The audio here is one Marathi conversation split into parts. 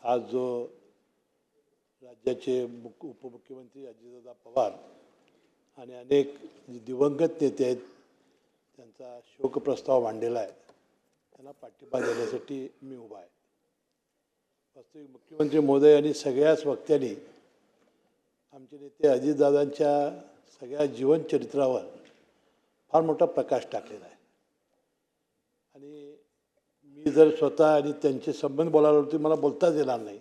आज जो राज्याचे उपमुख्यमंत्री अजितदादा पवार आणि अनेक दिवंगत नेते आहेत त्यांचा शोकप्रस्ताव मांडलेला आहे, त्यांना पाठिंबा देण्यासाठी मी उभा आहे. वास्तविक मुख्यमंत्री महोदय आणि सगळ्याच वक्त्यांनी आमचे नेते अजितदादांच्या सगळ्या जीवनचरित्रावर फार मोठा प्रकाश टाकलेला आहे. आणि मी जर स्वतः आणि त्यांचे संबंध बोलायला होते मला बोलताच येणार नाही,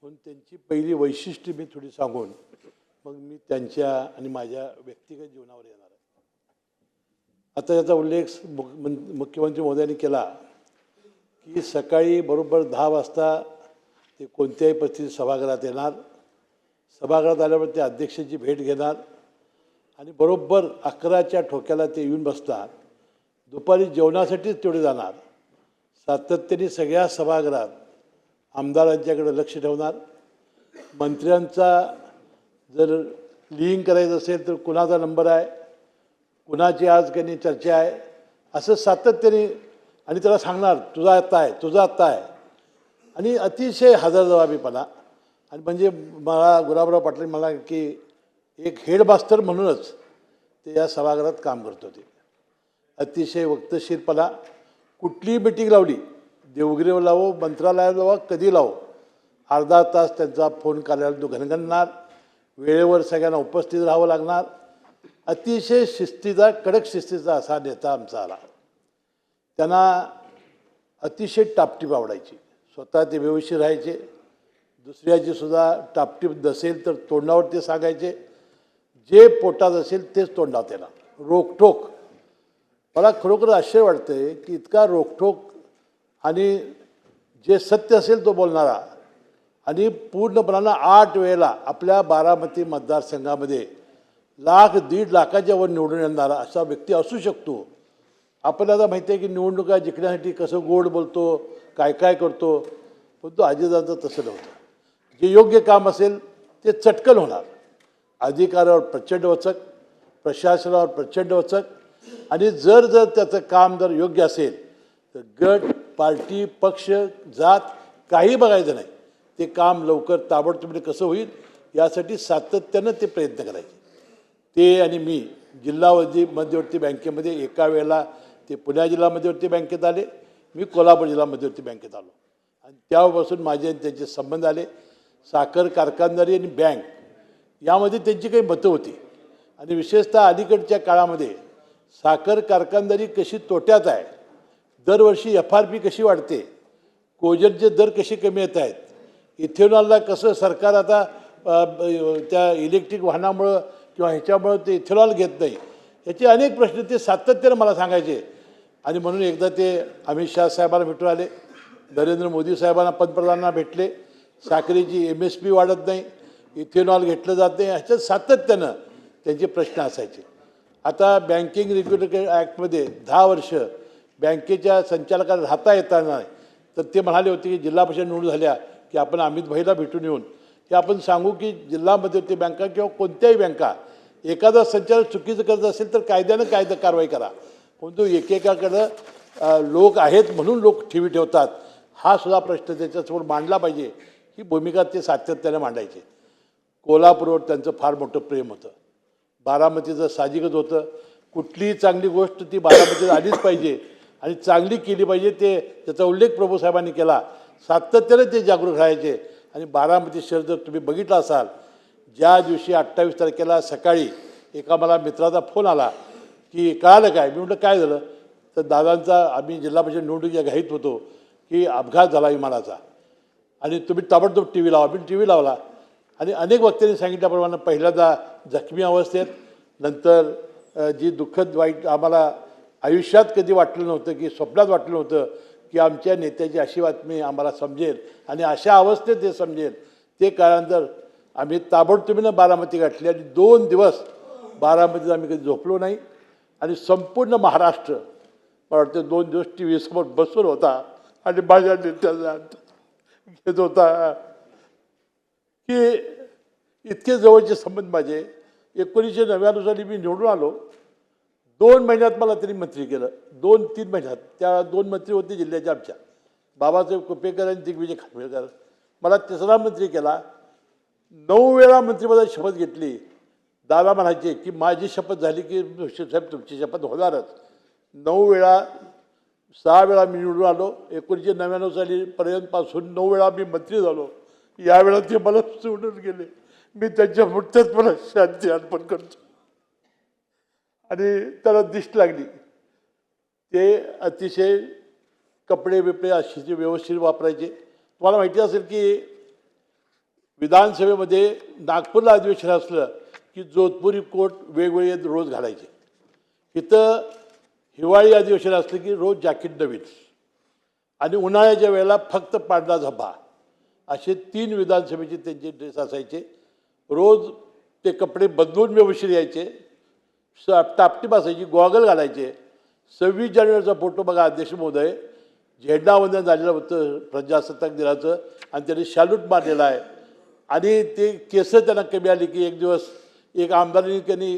म्हणून त्यांची पहिली वैशिष्ट्ये मी थोडी सांगून मग मी त्यांच्या आणि माझ्या व्यक्तिगत जीवनावर येणार आहे. आता याचा उल्लेख मुख्यमंत्री महोदयांनी केला की सकाळी बरोबर 10 वाजता ते कोणत्याही परिस्थितीत सभागृहात येणार, सभागृहात आल्यावर ते अध्यक्षाची भेट घेणार आणि बरोबर 11च्या ठोक्याला ते येऊन बसणार. दुपारी जेवणासाठीच तेवढे जाणार. सातत्याने सगळ्या सभागृहात आमदारांच्याकडे लक्ष ठेवणार. मंत्र्यांचा जर लिंक करायचं असेल तर कुणाचा नंबर आहे, कुणाची आज काही चर्चा आहे, असं सातत्याने आणि त्याला सांगणार तुझा आत्ता आहे, तुझा आत्ता आहे. आणि अतिशय हजरजबाबीपणा. आणि म्हणजे मला गुलाबराव पाटील मला की एक हेडमास्टर म्हणूनच ते या सभागृहात काम करत होते. अतिशय वक्तशीरपणा. कुठलीही मिटिंग लावली, देवगिरीवर लावो, मंत्रालयात लावा, कधी लावो, अर्धा तास त्यांचा फोन कार्यालयात घणघणणार. वेळेवर सगळ्यांना उपस्थित राहावं लागणार. अतिशय शिस्तीचा, कडक शिस्तीचा असा नेता आमचा आला. त्यांना अतिशय टापटीप आवडायची. स्वतः ते व्यवस्थित राहायचे, दुसऱ्याची सुद्धा टापटीप नसेल तर तोंडावर ते सांगायचे. जे पोटात असेल तेच तोंडात येणार. रोखठोक. मला खरोखर आश्चर्य वाटतं आहे की इतका रोखठोक आणि जे सत्य असेल तो बोलणारा आणि पूर्णपणानं 8 वेळेला आपल्या बारामती मतदारसंघामध्ये 1,00,000-1.5 लाखाच्या वर निवडून येणारा असा व्यक्ती असू शकतो. आपल्याला माहिती आहे की निवडणुका जिंकण्यासाठी कसं गोड बोलतो, काय काय करतो, पण तो अजितदादा तसं नव्हतं. जे योग्य काम असेल ते चटकन होणार. अधिकारावर प्रचंड वचक, प्रशासनावर प्रचंड वचक. आणि जर त्याचं काम जर योग्य असेल तर गट, पार्टी, पक्ष, जात काही बघायचं नाही. ते काम लवकर ताबडतोब कसं होईल यासाठी सातत्यानं ते प्रयत्न करायचे. ते आणि मी जिल्हा मध्यवर्ती बँकेमध्ये एका वेळेला ते पुणे जिल्हा मध्यवर्ती बँकेत आले, मी कोल्हापूर जिल्हा मध्यवर्ती बँकेत आलो आणि तेव्हापासून माझे आणि त्यांचे संबंध आले. साखर कारखानदारी आणि बँक यामध्ये त्यांची काही मतं होती. आणि विशेषतः अलीकडच्या काळामध्ये साखर कारखानदारी कशी तोट्यात आहे, दरवर्षी FRP कशी वाढते, कोजनचे दर कसे कमी येत आहेत, इथेनॉलला कसं सरकार आता त्या इलेक्ट्रिक वाहनामुळं किंवा ह्याच्यामुळं ते इथेनॉल घेत नाही, याचे अनेक प्रश्न ते सातत्यानं मला सांगायचे. आणि म्हणून एकदा ते अमित शाह साहेबांना भेटून आले, नरेंद्र मोदी साहेबांना पंतप्रधानांना भेटले. साखरेची MSP वाढत नाही, इथेनॉल घेतलं जात नाही, ह्याच्यात सातत्यानं त्यांचे प्रश्न असायचे. आता बँकिंग रेग्युलेटरी ॲक्टमध्ये 10 वर्ष बँकेच्या संचालकाला राहता येता नाही, तर ते म्हणाले होते की जिल्हा परिषद निवडून झाल्या की आपण अमित भाईला भेटून येऊन की आपण सांगू की जिल्हा मध्यवर्ती बँका किंवा कोणत्याही बँका एखादा संचालक चुकीचं करत असेल तर कायद्यानं कारवाई करा. परंतु एकेकाकडं लोक आहेत म्हणून लोक ठेवतात, हा सुद्धा प्रश्न त्याच्यासमोर मांडला पाहिजे. ही भूमिका ते सातत्याने मांडायचे. कोल्हापूरवर त्यांचं फार मोठं प्रेम होतं. बारामतीचं साहजिकच होतं. कुठलीही चांगली गोष्ट ती बारामतीत आलीच पाहिजे आणि चांगली केली पाहिजे. त्याचा उल्लेख प्रभूसाहेबांनी केला. सातत्याने ते जागरूक राहायचे. आणि बारामती शहर जर तुम्ही बघितलं असाल, ज्या दिवशी 28 तारखेला सकाळी एका मला मित्राचा फोन आला की कळालं काय, मी म्हटलं काय झालं, तर दादांचा आम्ही जिल्हा परिषद निवडणुकीच्या घाईत होतो की अपघात झाला विमानाचा आणि तुम्ही ताबडतोब TV लावा. मी TV लावला आणि अनेक वक्त्यांनी सांगितल्याप्रमाणे पहिल्यांदा जखमी अवस्थेत, नंतर जी दुःखद वाईट आम्हाला आयुष्यात कधी वाटलं नव्हतं की स्वप्नात वाटलं नव्हतं की आमच्या नेत्याची अशी बातमी आम्हाला समजेल आणि अशा अवस्थेत ते समजेल. ते काळानंतर आम्ही ताबडतोबीनं बारामती गाठली आणि 2 दिवस बारामतीत आम्ही कधी झोपलो नाही. आणि संपूर्ण महाराष्ट्र मला वाटतं 2 दिवस TV समोर बसून होता आणि माझ्या नेत्याला घेत होता की इतके जवळचे संबंध माझे. 1999 साली मी निवडून आलो. 2 महिन्यात मला त्यांनी मंत्री केलं. 2-3 महिन्यात. त्या 2 मंत्री होते जिल्ह्याच्या आमच्या, बाबासाहेब कुपेकर आणि दिग्विजय खानविलकर. मला तिसरा मंत्री केला. 9 वेळा मंत्रिपदाची शपथ घेतली. दादा म्हणायचे की माझी शपथ झाली की साहेब तुमची शपथ होणारच. 9 वेळा 6 वेळा मी निवडून आलो. 1999 सालीपर्यंतपासून 9 वेळा मी मंत्री झालो. यावेळा ते मला सोडून गेले. मी त्यांच्या मुठ्यात मला शांती अर्पण करतो. आणि त्याला दिष्ट लागली. ते अतिशय कपडे बिपडे अशी व्यवस्थित वापरायचे. तुम्हाला माहिती असेल की विधानसभेमध्ये नागपूरला अधिवेशन असलं की जोधपुरी कोट वेगवेगळे रोज घालायचे. इथं हिवाळी अधिवेशन असलं की रोज जॅकेट नवीन आणि उन्हाळ्याच्या वेळेला फक्त पांढरा झब्बा असे 3 विधानसभेचे त्यांचे ड्रेस असायचे. रोज ते कपडे बदलून व्यवस्थित यायचे. टापटीप असायची, गॉगल घालायचे. 26 जानेवारीचा फोटो बघा अध्यक्ष महोदय, झेंडावंदन झालेलं होतं प्रजासत्ताक दिनाचं आणि त्यांनी शॅल्यूट मारलेला आहे. आणि ते केस त्यांना कमी आली की एक दिवस एक आमदारांनी त्यांनी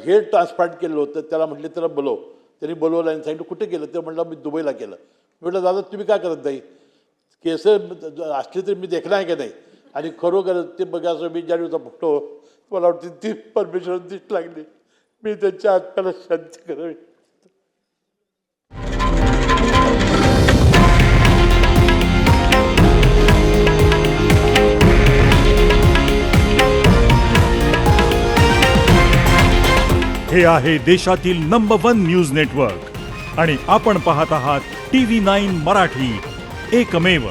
हेअर ट्रान्सप्लांट केलं होतं. त्याला म्हटले त्याला बोलव. त्यांनी बोलवलं आणि सांगितलं कुठे केलं? ते म्हटलं मी दुबईला केलं. म्हटलं दादा तुम्ही काय करत नाही? केस असले तरी मी देखला आहे का नाही? आणि खरोखर ते बघा 26 जानेवारीचा फोटो मला वाटतं ती परमेश्वर दिसत लागली. मी त्यांच्या आत्म्याला शांती करावी. हे आहे देशातील नंबर 1 न्यूज नेटवर्क आणि आपण पाहत आहात TV9 मराठी, एकमेव.